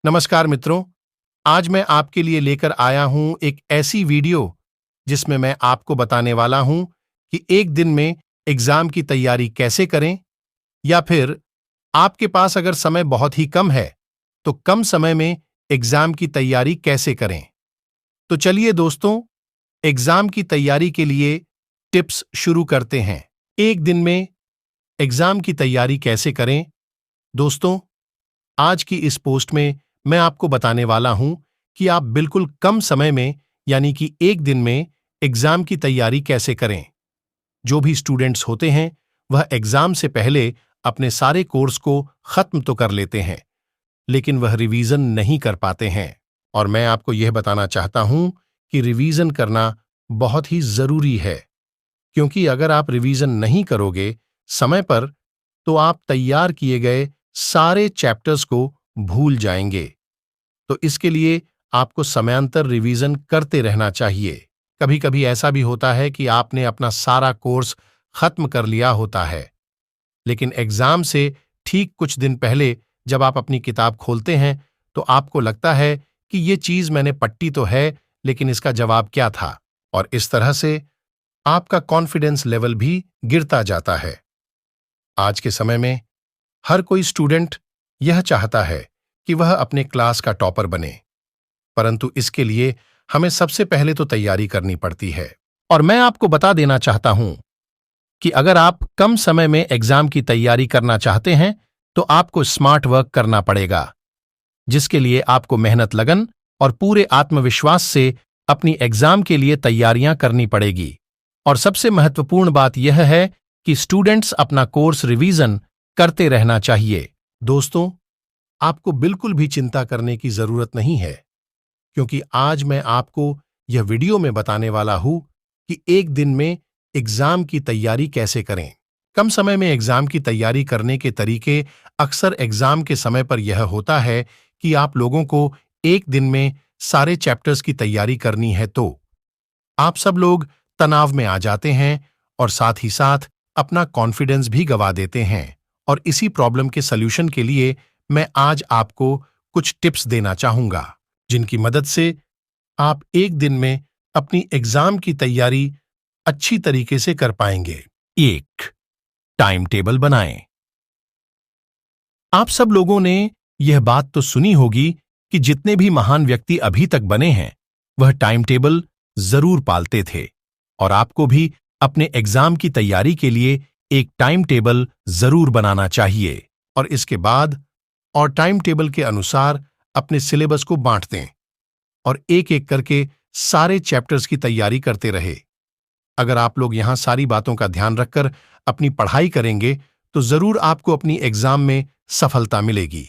नमस्कार मित्रों। आज मैं आपके लिए लेकर आया हूं एक ऐसी वीडियो जिसमें मैं आपको बताने वाला हूं कि एक दिन में एग्जाम की तैयारी कैसे करें, या फिर आपके पास अगर समय बहुत ही कम है तो कम समय में एग्जाम की तैयारी कैसे करें। तो चलिए दोस्तों, एग्जाम की तैयारी के लिए टिप्स शुरू करते हैं। एक दिन में एग्जाम की तैयारी कैसे करें। दोस्तों, आज की इस पोस्ट में मैं आपको बताने वाला हूं कि आप बिल्कुल कम समय में यानी कि एक दिन में एग्जाम की तैयारी कैसे करें। जो भी स्टूडेंट्स होते हैं वह एग्जाम से पहले अपने सारे कोर्स को खत्म तो कर लेते हैं, लेकिन वह रिवीजन नहीं कर पाते हैं। और मैं आपको यह बताना चाहता हूं कि रिवीजन करना बहुत ही जरूरी है, क्योंकि अगर आप रिवीजन नहीं करोगे समय पर तो आप तैयार किए गए सारे चैप्टर्स को भूल जाएंगे। तो इसके लिए आपको समयांतर रिवीजन करते रहना चाहिए। कभी कभी ऐसा भी होता है कि आपने अपना सारा कोर्स खत्म कर लिया होता है, लेकिन एग्जाम से ठीक कुछ दिन पहले जब आप अपनी किताब खोलते हैं तो आपको लगता है कि ये चीज मैंने पढ़ी तो है, लेकिन इसका जवाब क्या था। और इस तरह से आपका कॉन्फिडेंस लेवल भी गिरता जाता है। आज के समय में हर कोई स्टूडेंट यह चाहता है कि वह अपने क्लास का टॉपर बने, परंतु इसके लिए हमें सबसे पहले तो तैयारी करनी पड़ती है। और मैं आपको बता देना चाहता हूं कि अगर आप कम समय में एग्जाम की तैयारी करना चाहते हैं तो आपको स्मार्ट वर्क करना पड़ेगा, जिसके लिए आपको मेहनत, लगन और पूरे आत्मविश्वास से अपनी एग्जाम के लिए तैयारियां करनी पड़ेगी। और सबसे महत्वपूर्ण बात यह है कि स्टूडेंट्स अपना कोर्स रिवीजन करते रहना चाहिए। दोस्तों, आपको बिल्कुल भी चिंता करने की जरूरत नहीं है, क्योंकि आज मैं आपको यह वीडियो में बताने वाला हूं कि एक दिन में एग्जाम की तैयारी कैसे करें। कम समय में एग्जाम की तैयारी करने के तरीके अक्सर एग्जाम के समय पर यह होता है कि आप लोगों को एक दिन में सारे चैप्टर्स की तैयारी करनी है, तो आप सब लोग तनाव में आ जाते हैं और साथ ही साथ अपना कॉन्फिडेंस भी गंवा देते हैं। और इसी प्रॉब्लम के सल्यूशन के लिए मैं आज आपको कुछ टिप्स देना चाहूंगा, जिनकी मदद से आप एक दिन में अपनी एग्जाम की तैयारी अच्छी तरीके से कर पाएंगे। 1. टाइम टेबल बनाएं। आप सब लोगों ने यह बात तो सुनी होगी कि जितने भी महान व्यक्ति अभी तक बने हैं वह टाइम टेबल जरूर पालते थे, और आपको भी अपने एग्जाम की तैयारी के लिए एक टाइम टेबल जरूर बनाना चाहिए। और इसके बाद और टाइम टेबल के अनुसार अपने सिलेबस को बांट दें और एक एक करके सारे चैप्टर्स की तैयारी करते रहे। अगर आप लोग यहां सारी बातों का ध्यान रखकर अपनी पढ़ाई करेंगे तो जरूर आपको अपनी एग्जाम में सफलता मिलेगी।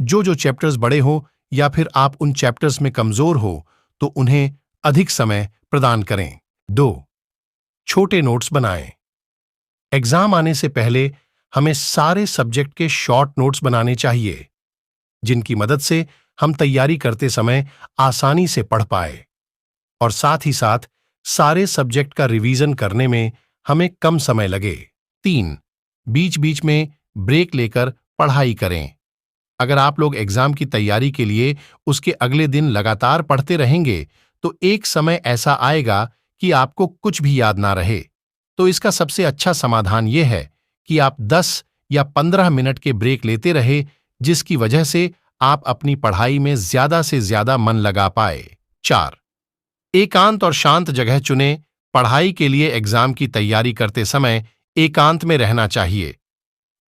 जो चैप्टर्स बड़े हो या फिर आप उन चैप्टर्स में कमजोर हो तो उन्हें अधिक समय प्रदान करें। 2. छोटे नोट्स बनाएं। एग्जाम आने से पहले हमें सारे सब्जेक्ट के शॉर्ट नोट्स बनाने चाहिए, जिनकी मदद से हम तैयारी करते समय आसानी से पढ़ पाए, और साथ ही साथ सारे सब्जेक्ट का रिवीजन करने में हमें कम समय लगे। 3. बीच बीच में ब्रेक लेकर पढ़ाई करें। अगर आप लोग एग्जाम की तैयारी के लिए उसके अगले दिन लगातार पढ़ते रहेंगे तो एक समय ऐसा आएगा कि आपको कुछ भी याद ना रहे। तो इसका सबसे अच्छा समाधान यह है कि आप 10 या 15 मिनट के ब्रेक लेते रहे, जिसकी वजह से आप अपनी पढ़ाई में ज्यादा से ज्यादा मन लगा पाए। 4. एकांत और शांत जगह चुनें। पढ़ाई के लिए एग्जाम की तैयारी करते समय एकांत में रहना चाहिए,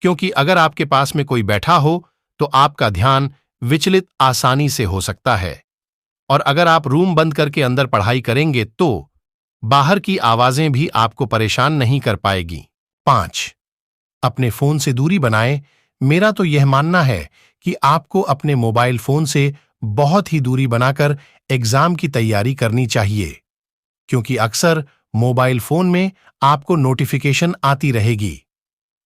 क्योंकि अगर आपके पास में कोई बैठा हो तो आपका ध्यान विचलित आसानी से हो सकता है, और अगर आप रूम बंद करके अंदर पढ़ाई करेंगे तो बाहर की आवाजें भी आपको परेशान नहीं कर पाएगी। 5. अपने फोन से दूरी बनाएं। मेरा तो यह मानना है कि आपको अपने मोबाइल फोन से बहुत ही दूरी बनाकर एग्जाम की तैयारी करनी चाहिए, क्योंकि अक्सर मोबाइल फोन में आपको नोटिफिकेशन आती रहेगी,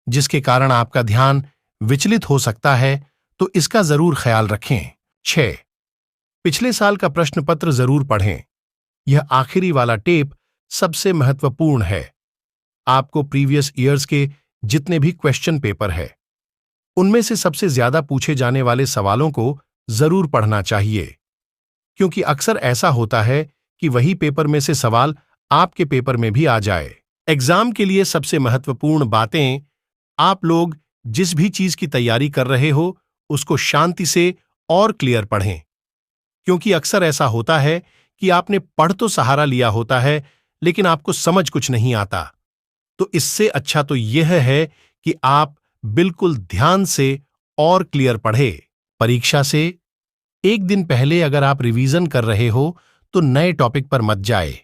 जिसके कारण आपका ध्यान विचलित हो सकता है, तो इसका जरूर ख्याल रखें। 6. पिछले साल का प्रश्न पत्र जरूर पढ़ें। यह आखिरी वाला टेप सबसे महत्वपूर्ण है। आपको प्रीवियस ईयर्स के जितने भी क्वेश्चन पेपर है उनमें से सबसे ज्यादा पूछे जाने वाले सवालों को जरूर पढ़ना चाहिए, क्योंकि अक्सर ऐसा होता है कि वही पेपर में से सवाल आपके पेपर में भी आ जाए। एग्जाम के लिए सबसे महत्वपूर्ण बातें, आप लोग जिस भी चीज की तैयारी कर रहे हो उसको शांति से और क्लियर पढ़ें, क्योंकि अक्सर ऐसा होता है कि आपने पढ़ तो सहारा लिया होता है लेकिन आपको समझ कुछ नहीं आता। तो इससे अच्छा तो यह है कि आप बिल्कुल ध्यान से और क्लियर पढ़े। परीक्षा से एक दिन पहले अगर आप रिवीजन कर रहे हो तो नए टॉपिक पर मत जाए।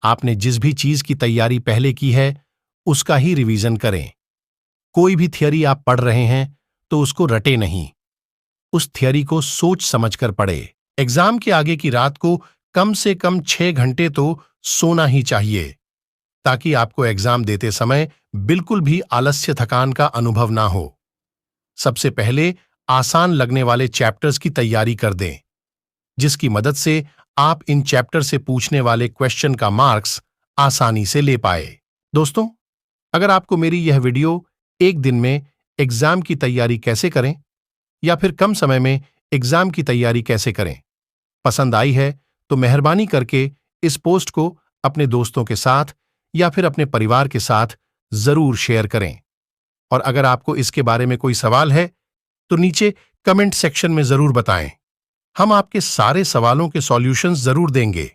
आपने जिस भी चीज की तैयारी पहले की है उसका ही रिवीजन करें। कोई भी थियरी आप पढ़ रहे हैं तो उसको रटे नहीं, उस थियरी को सोच समझकर पढ़े। एग्जाम के आगे की रात को कम से कम 6 घंटे तो सोना ही चाहिए, ताकि आपको एग्जाम देते समय बिल्कुल भी आलस्य थकान का अनुभव ना हो। सबसे पहले आसान लगने वाले चैप्टर्स की तैयारी कर दें, जिसकी मदद से आप इन चैप्टर से पूछने वाले क्वेश्चन का मार्क्स आसानी से ले पाए। दोस्तों, अगर आपको मेरी यह वीडियो एक दिन में एग्जाम की तैयारी कैसे करें या फिर कम समय में एग्जाम की तैयारी कैसे करें पसंद आई है, तो मेहरबानी करके इस पोस्ट को अपने दोस्तों के साथ या फिर अपने परिवार के साथ जरूर शेयर करें। और अगर आपको इसके बारे में कोई सवाल है तो नीचे कमेंट सेक्शन में जरूर बताएं। हम आपके सारे सवालों के सॉल्यूशंस जरूर देंगे।